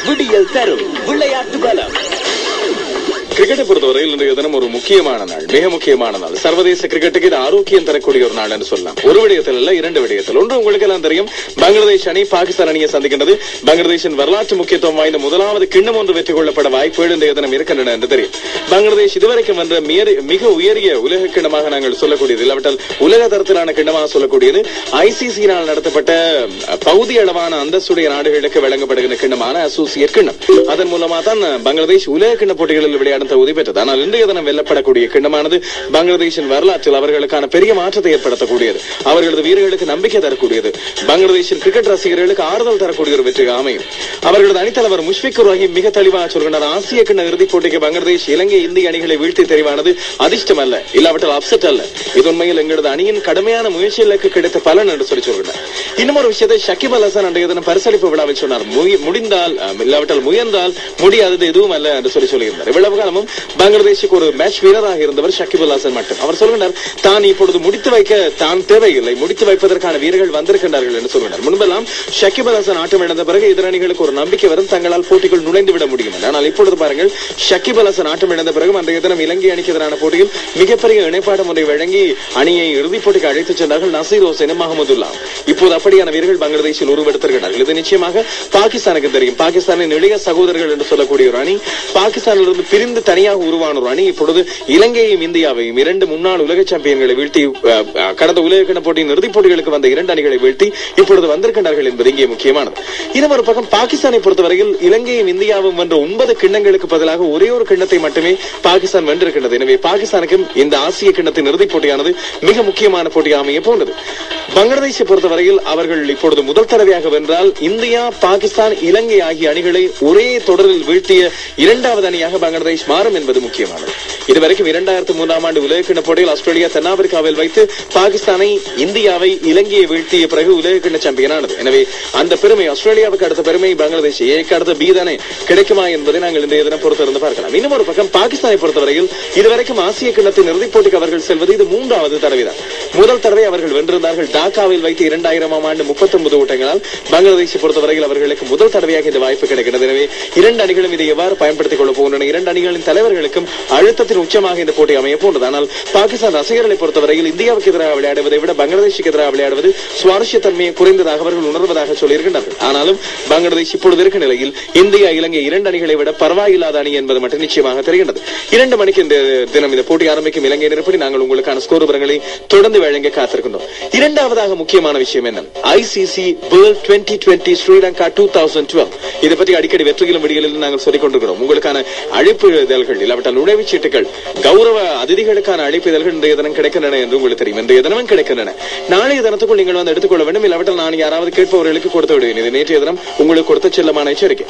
விடியல் தரும் விளையாட்டு பலம். கிரிக்கெட்டை பொறுத்தவரையில் இன்றைய தினம் ஒரு முக்கியமான நாள், மிக முக்கியமான நாள். சர்வதேச கிரிக்கெட்டுக்கு இது ஆரோக்கியம் தரக்கூடிய ஒரு நாள் என்று சொல்லலாம். ஒரு விடயத்தில் இல்ல, இரண்டு விடயத்தில். ஒன்று உங்களுக்கு எல்லாம் தெரியும், பங்களாதேஷ் அணி பாகிஸ்தான் அணியை சந்திக்கின்றது. பங்களாதேஷின் வரலாற்று முக்கியத்துவம் வாய்ந்த முதலாவது கிண்ணம் ஒன்று வெற்றி கொள்ளப்பட வாய்ப்புகள் இன்றைய தினம் இருக்கின்றன என்று தெரியும். பங்களாதேஷ் இதுவரைக்கும் வந்த மிக உயரிய உலக கிண்ணமாக நாங்கள் சொல்லக்கூடியது, இல்லாவிட்டால் உலக தரத்திலான கிண்ணமாக சொல்லக்கூடியது ஐசிசியினால் நடத்தப்பட்ட பகுதி அளவான அந்தஸ்துடைய நாடுகளுக்கு வழங்கப்படுகின்ற கிண்ணமான அசோசியேட் கிண்ணம். அதன் மூலமாக தான் பங்களாதேஷ் உலக கிண்ண போட்டிகளில் விளையாடும் தகுதி பெற்றது. ஆனால் இன்றைய தினம் வெல்லப்படக்கூடிய கிண்ணமானது பங்களாதேஷின் வரலாற்றில் அவர்களுக்கான பெரிய மாற்றத்தை ஏற்படுத்தக்கூடியது, அவர்களது வீரர்களுக்கு நம்பிக்கை தரக்கூடியது, பங்களாதேஷின் கிரிக்கெட் ரசிகர்களுக்கு ஆறுதல் தரக்கூடிய ஒரு வெற்றியாக அமையும். அவர்களது அணித்தலைவர் முஷ்பிகுர் ரஹீம் மிக தெளிவாக சொல்கிறார், ஆசிய கிண்ண இறுதிப் போட்டிக்கு பங்களாதேஷ் இலங்கை இந்திய அணிகளை வீழ்த்தி தெரிவானது அதிர்ஷ்டம் அல்ல, இல்லாவிட்டால் அப்செட் அல்ல, இது உண்மையில் எங்களது அணியின் கடுமையான முயற்சிகளுக்கு கிடைத்த பலன் என்று சொல்லி சொல்கிறார். இன்னும் ஒரு விஷயத்தை ஷகிப் அல் ஹசன் அன்றைய தினம் பரிசளிப்பு விழாவில் சொன்னார், முடிந்தால் இல்லாவிட்டால் முயன்றால் முடியாதது எதுவும் அல்ல என்று சொல்லியிருந்தார். இவ்வளவு காலமும் பங்களாதேஷுக்கு ஒரு மேட்ச் வீரராக இருந்தவர் ஷகிப் அல் ஹசன் மட்டும். அவர் சொல்கிறார், தான் இப்பொழுது முடித்து வைக்க தான் தேவையில்லை, முடித்து வைப்பதற்கான வீரர்கள் வந்திருக்கின்றார்கள் என்று சொல்கிறார். முன்பெல்லாம் ஷகிப் அல் ஹசன் ஆட்டம் இழந்த பிறகு எதிரணிகளுக்கு ஒரு நம்பிக்கை வரும், தங்களால் போட்டிகள் நுழைந்து விட முடியும். ஆனால் இப்பொழுது பாருங்கள், ஷகிப் அல் ஹசன் ஆட்டம் இழந்த பிறகு அன்றைய தினம் இலங்கை அணிக்கு எதிரான போட்டியில் மிகப்பெரிய இணைப்பாடு ஒன்றை வழங்கி அணியை இறுதிப் போட்டிக்கு அழைத்துச் சென்றார்கள் நசீர் ஹுசைனும் மஹமுதுல்லா. இப்போது அப்படியான வீரர்கள் பங்களாதேஷில் உருவெடுத்திருக்கிறார்கள். இது நிச்சயமாக பாகிஸ்தானுக்கு தெரியும். பாகிஸ்தானின் இளைய சகோதரர்கள் என்று சொல்லக்கூடிய ஒரு அணி, பாகிஸ்தானிலிருந்து பிரிந்து தனியாக உருவான ஒரு அணி இப்பொழுது இலங்கையையும் இந்தியாவையும், இரண்டு முன்னாள் உலக சாம்பியன்களை வீழ்த்தி, கடந்த உலக கிண்ண போட்டியின் இறுதிப் போட்டிகளுக்கு வந்த இரண்டு அணிகளை வீழ்த்தி இப்பொழுது வந்திருக்கின்றார்கள் என்பது இங்கே முக்கியமானது. இன்னும் ஒரு பக்கம் பாகிஸ்தானை பொறுத்தவரையில் இலங்கையும் இந்தியாவும் வென்ற 9 கிண்ணங்களுக்கு பதிலாக ஒரே ஒரு கிண்ணத்தை மட்டுமே பாகிஸ்தான் வென்றிருக்கின்றது. எனவே பாகிஸ்தானுக்கும் இந்த ஆசிய கிண்ணத்தின் இறுதிப் போட்டியானது மிக முக்கியமான போட்டியாக அமைய போன்றது. பங்களாதேஷை பொறுத்தவரையில் அவர்கள் இப்பொழுது முதல் தடவையாக வென்றால் இந்தியா, பாகிஸ்தான், இலங்கை ஆகிய அணிகளை ஒரே தொடரில் வீழ்த்திய இரண்டாவது அணியாக பங்களாதேஷ் மாறும் என்பது முக்கியமானது. இதுவரைக்கும் 2003ஆம் ஆண்டு உலக கிண்ண போட்டியில் ஆஸ்திரேலியா தென்னாப்பிரிக்காவில் வைத்து பாகிஸ்தானை, இந்தியாவை, இலங்கையை வீழ்த்திய பிறகு உலக கிண்ண சாம்பியனானது. எனவே அந்த பெருமை, ஆஸ்திரேலியாவுக்கு அடுத்த பெருமை பங்களாதேஷ், ஏக்கு அடுத்த பி தானே கிடைக்குமா என்பதை நாங்கள் இன்றைய தினம் பொறுத்திருந்து பார்க்கலாம். இன்னும் ஒரு பக்கம் பாகிஸ்தானை பொறுத்தவரையில் இதுவரைக்கும் ஆசிய கிண்ணத்தின் இறுதிப் போட்டிக்கு அவர்கள் செல்வது இது 3வது தடவைதான். முதல் தடவை அவர்கள் வென்றிருந்தார்கள் டாக்காவில் வைத்து 2000ஆம் ஆண்டு 39 ஓட்டங்களால். பங்களாதேஷை பொறுத்தவரையில் அவர்களுக்கு முதல் தடவையாக இந்த வாய்ப்பு கிடைக்கிறது. எனவே இரண்டு அணிகளும் இதை எவ்வாறு பயன்படுத்திக் கொள்ள போகின்றன, இரண்டு அணிகளின் தலைவர்களுக்கும் அழுத்தத்தின் உச்சமாக இந்த போட்டி அமைய போன்றது. ஆனால் பாகிஸ்தான் ரசிகர்களை பொறுத்தவரையில் இந்தியாவுக்கு எதிராக விளையாடுவதை விட பங்களாதேஷுக்கு எதிராக விளையாடுவது சுவாரஸ்ய தன்மையை குறைந்ததாக அவர்கள் உணர்வதாக சொல்லியிருக்கின்றார்கள். ஆனாலும் பங்களாதேஷ் இப்பொழுது இருக்க நிலையில் இந்தியா, இலங்கை இரண்டு அணிகளை விட பரவாயில்லாத அணி என்பது மட்டும் நிச்சயமாக தெரிகின்றது. 2 மணிக்கு இந்த தினம் இந்த போட்டி ஆரம்பிக்கும். இலங்கை நிரப்படி நாங்கள் உங்களுக்கான ஸ்கோர் விவரங்களை தொடர்ந்து வழங்க காத்திருக்கின்றோம். இரண்டாவதாக முக்கியமான விஷயம் என்ன, ஐசிசி வேர்ல்ட் 2020 ஸ்ரீலங்கா 2012. இதை பற்றி அடிக்கடி வெற்றிகளும் விடிகளில் நாங்கள் சொல்லிக் கொண்டிருக்கிறோம். உங்களுக்கான அழைப்புதல்கள், இல்லாவிட்டால் நுழைவுச்சீட்டுகள், கௌரவ அதிதிகளுக்கான அழைப்புதல்கள் இன்றைய தினம் கிடைக்கின்றன என்று உங்களுக்கு தெரியும். இன்றைய தினமும் கிடைக்கின்றன. நாளைய தினத்துக்குள் நீங்கள் வந்து எடுத்துக்கொள்ள வேண்டும், இல்லாவிட்டால் நான் யாராவது கேட்பவர்களுக்கு கொடுத்து விடுவேன். இது நேற்றைய தினம் உங்களுக்கு கொடுத்த செல்லமான எச்சரிக்கை.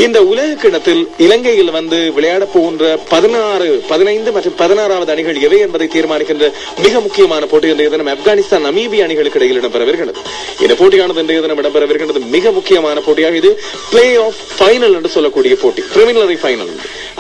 இந்த உலக கிண்ணத்தில் இலங்கையில் வந்து விளையாட போகின்ற 16, 15 மற்றும் 16வது அணிகள் எவை என்பதை தீர்மானிக்கின்ற மிக முக்கியமான போட்டி இன்றைய தினம் ஆப்கானிஸ்தான், நமீபியா அணிகளுக்கு இடையில் இடம்பெறவிருக்கிறது. இந்த போட்டியானது இன்றைய தினம் இடம்பெறவிருக்கிறது. மிக முக்கியமான போட்டியாக இது பிளே ஆஃப் ஃபைனல் என்று சொல்லக்கூடிய போட்டி, பிரிலிமினரி ஃபைனல்.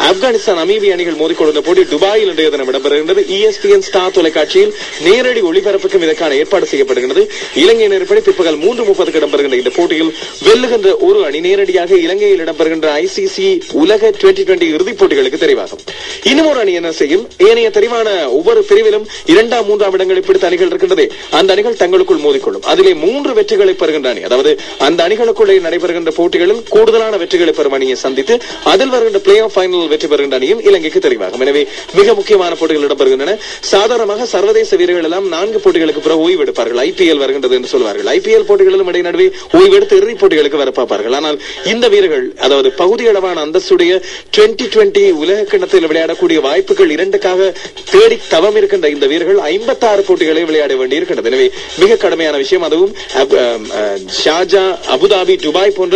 ஆப்கானிஸ்தான், நமீபியா அணிகள் மோதிக்கொண்ட போட்டி துபாயில் இன்றைய தினம் இடம்பெறுகின்றது. ESPN ஸ்டார் தொலைக்காட்சியில் நேரடி ஒளிபரப்புக்கும் இதற்கான ஏற்பாடு செய்யப்படுகிறது. இலங்கை நேரப்படி பிற்பகல் 3:30 இடம்பெறுகின்ற இந்த போட்டியில் வெல்லுகின்ற ஒரு அணி நேரடியாக இலங்கையில் இடம்பெறுகின்ற ஐசிசி உலக 2020 இறுதிப் போட்டிகளுக்கு தெரிவாகும். இன்னும் ஒரு அணி என்ன செய்யும், ஏனைய தெரிவான ஒவ்வொரு பிரிவிலும் 2ஆம் 3ஆம் இடங்களை பிடித்த அணிகள் இருக்கின்றதே, அந்த அணிகள் தங்களுக்குள் மோதிக்கொள்ளும். அதிலே 3 வெற்றிகளை பெறுகின்ற அணி, அதாவது அந்த அணிகளுக்குள்ளே நடைபெறுகின்ற போட்டிகளில் கூடுதலான வெற்றிகளை பெறும் அணியை சந்தித்து அதில் வருகின்ற பிளே ஆஃப் ஃபைனல் வெற்றி பெறுகின்ற அணியும் இலங்கைக்கு தெரிவாகும். எனவே மிக முக்கியமான போட்டிகள் இடம்பெறுகின்றன. சாதாரணமாக சர்வதேச வீரர்கள் எல்லாம் 4 போட்டிகளுக்கு பிறகு ஓய்வு எடுப்பார்கள். IPL வருகின்றது என்று சொல்வார்கள். IPL போட்டிகளிலும் இடைநடுவே ஓய்வெடுத்து இறுதிப் போட்டிகளுக்கு வர பார்ப்பார்கள். ஆனால் இந்த வீரர்கள், அதாவது பகுதியளவான அந்தஸ்துடைய 2020 உலக கிண்ணத்தில் விளையாடக்கூடிய வாய்ப்புகள் 2க்காக தேடி தவம் இருக்கின்ற இந்த வீரர்கள் 56 போட்டிகளை விளையாட வேண்டி இருக்கின்றது. எனவே மிக கடுமையான விஷயம். அதுவும் ஷார்ஜா, அபுதாபி, துபாய் போன்ற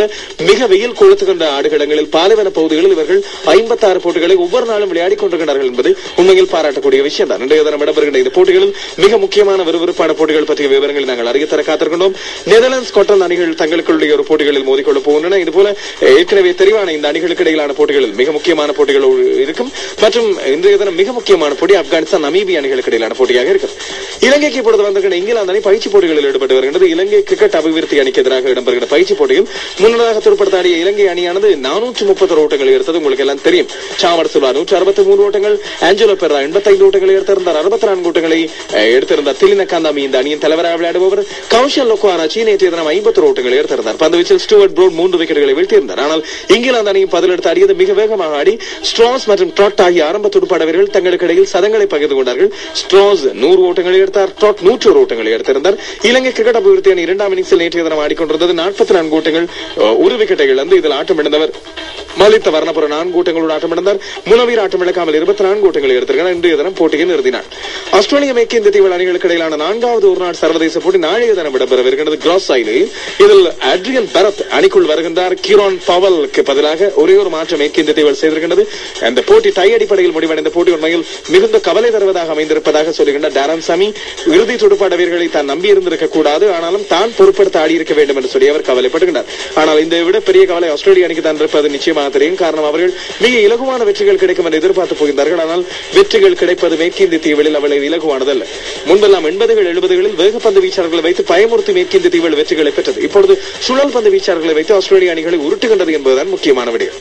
மிக வெயில் கொளுத்துகின்ற ஆடுகளங்களில், பாலைவன பகுதிகளில் இவர்கள் 56 போட்டிகள் போட்டிகளை ஒவ்வொரு நாளும் விளையாடிக் கொண்டிருக்கிறார்கள் என்பது உண்மையில் பாராட்டக்கூடிய விஷயம் தான். இன்றைய தினம் இடம்பெறுகின்ற இந்த போட்டிகளில் மிக முக்கியமான விறுவிறுப்பான போட்டிகள் பற்றிய விவரங்களை நாங்கள் அறிய தர காத்திருக்கின்றோம். நெதர்லாந்து ஸ்காட்லாந்து அணிகள் தங்களுக்குள்ள ஒரு போட்டிகளில் மோதிக்கொள்ள போகின்றன. இதுபோல ஏற்கனவே தெரிவான இந்த அணிகளுக்கு இடையிலான போட்டிகளில் மிக முக்கியமான போட்டிகள் இருக்கும். மற்றும் இன்றைய தினம் மிக முக்கியமான போட்டி ஆப்கானிஸ்தான் நமீபியா அணிகளுக்கு இடையிலான போட்டியாக இருக்கும். இலங்கைக்கு இப்பொழுது வந்திருக்கிற இங்கிலாந்து அணி பயிற்சி போட்டிகளில் ஈடுபட்டு வருகிறது. இலங்கை கிரிக்கெட் அபிவிருத்தி அணிக்கு எதிராக இடம்பெறுகிற பயிற்சி போட்டியில் முன்னதாக துடுப்படுத்தாடிய இலங்கை அணியானது 430 ஓட்டங்கள் எடுத்தது உங்களுக்கு எல்லாம் தெரியும். சாமர் சில்வா 163 ஓட்டங்கள், ஆஞ்சலோ பெர்ரா 85 ஓட்டங்களை எடுத்திருந்தார். 64 ஓட்டங்களை எடுத்திருந்தார் திலின காந்தாமி இந்த அணியின் தலைவராக விளையாடுபவர். கௌஷல் லோக்வாராச்சி நேற்றைய தினம் 51 ஓட்டங்களை எடுத்திருந்தார். பந்துவீச்சில் ஸ்டூவர்ட் ப்ரோட் 3 விக்கெட்டுகளை வீழ்த்தியிருந்தார். ஆனால் இங்கிலாந்து அணியும் பதிலெடுத்து ஆடியது மிக வேகமாக ஆடி ஸ்ட்ராஸ் மற்றும் ட்ராட் ஆகிய ஆரம்ப துடுப்பாட வீரர்கள் தங்களுக்கு இடையில் சதங்களை பகிர்ந்து கொண்டார்கள். ஸ்ட்ராஸ் 100 ஓட்டங்களை எடுத்தார், ட்ராட் 101 ஓட்டங்களை எடுத்திருந்தார். இலங்கை கிரிக்கெட் அபிவிருத்தி அணி 2ஆம் இன்னிங்ஸில் நேற்றைய தினம் ஆடிக்கொண்டிருந்தது. 44 ஓட்டங்கள் 1 விக்கெட்டை இழந்து இதில் ஆட்டமிழந்தவர் மலித்த வர்ணபுர 4 ஓட்டங்களோடு ஆட்டமிழந்தார். முனவீர் ஆட்டமிழக்காமல் 24 ஓட்டங்களை எடுத்திருக்கிறார். இன்றைய தினம் போட்டியை நிறுத்தினார். ஆஸ்திரேலிய மேற்கு இந்திய தீவு அணிகளுக்கு இடையிலான 4வது ஒருநாள் சர்வதேச போட்டி நாளைய தினம் இடம்பெறவிருக்கிறது கிராஸ்ஸைலில். இதில் அட்ரியன் பரத் அணிக்குள் வருகின்றார். கீரான் பவலுக்கு பதிலாக ஒரே ஒரு மாற்றம் மேற்கு இந்திய தீவில் செய்திருக்கின்றது. அந்த போட்டி டை அடிப்படையில் முடிவடைந்த போட்டி உண்மையில் மிகுந்த கவலை தருவதாக அமைந்திருப்பதாக சொல்லுகின்ற டாரன் சாமி இறுதி துடுப்பாட்ட வீரர்களை தான் நம்பி இருந்திருக்க கூடாது, ஆனாலும் தான் பொறுப்படுத்த ஆடியிருக்க வேண்டும் என்று சொல்லி அவர் கவலைப்படுகின்றார். ஆனால் இந்த விட பெரிய கவலை ஆஸ்திரேலிய அணிக்கு தான் இருப்பது நிச்சயமாக தெரியும். காரணம் அவர்கள் மிக இலகுவான வெற்றிகள் கிடைக்கும் என்று எதிர்பார்த்து போகின்றார்கள். ஆனால் வெற்றிகள் கிடைப்பது மேற்கு இந்திய தீவில் அவ்வளவு இலகுவானதல்ல. முன்பெல்லாம் 80கள் 70களில் வேகப்பந்து வீச்சாளர்களை வைத்து பயமுறுத்தி மேற்கு இந்திய தீவில் வெற்றிகளை பெற்றது. இப்பொழுது சுழல் பந்து வீச்சாளர்களை வைத்து ஆஸ்திரேலிய அணிகளை உருட்டுகின்றது என்பதுதான் முக்கியமான விடயம்.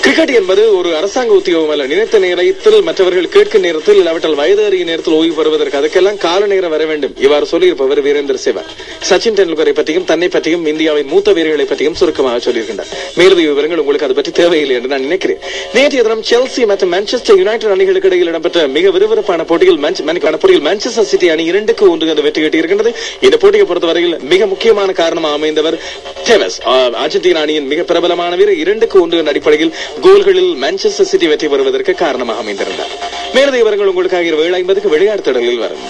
கிரிக்கெட் என்பது ஒரு அரசாங்க உத்தியோகம் அல்ல. நினைத்த நேரத்தில் மற்றவர்கள் கேட்கும் நேரத்தில் இல்லாவிட்டால் வயதேறிய நேரத்தில் ஓய்வு பெறுவதற்கு அதுக்கெல்லாம் கால நேரம் வர வேண்டும். இவ்வாறு சொல்லியிருப்பவர் வீரேந்திர சேவாக். சச்சின் டெண்டுல்கரை பற்றியும் தன்னை பற்றியும் இந்தியாவின் மூத்த வீரர்களை பற்றியும் சுருக்கமாக சொல்லியிருக்கின்றார். மேலதிக விவரங்கள் உங்களுக்கு அது பற்றி தேவையில்லை என்று நான் நினைக்கிறேன். நேற்றைய தினம் செல்சி மற்றும் மான்செஸ்டர் யுனைடெட் அணிகளுக்கு இடையில் இடம்பெற்ற மிக விறுவிறுப்பான போட்டியில் மான்செஸ்டர் சிட்டி அணி 2-1 என்று வெற்றி கட்டியிருக்கின்றது. இந்த போட்டியை பொறுத்தவரையில் மிக முக்கியமான காரணமாக அமைந்தவர் டெவஸ். அர்ஜென்டினா அணியின் மிக பிரபலமான வீரர் 2-1 என்ற அடிப்படையில் கோல்களில் மான்செஸ்டர் சிட்டி வெற்றி பெறுவதற்கு காரணமாக அமைந்திருந்தார். மேலதிக விவரங்கள் உங்களுக்காக 7:50 விளையாட்டு திடலில் வரும்.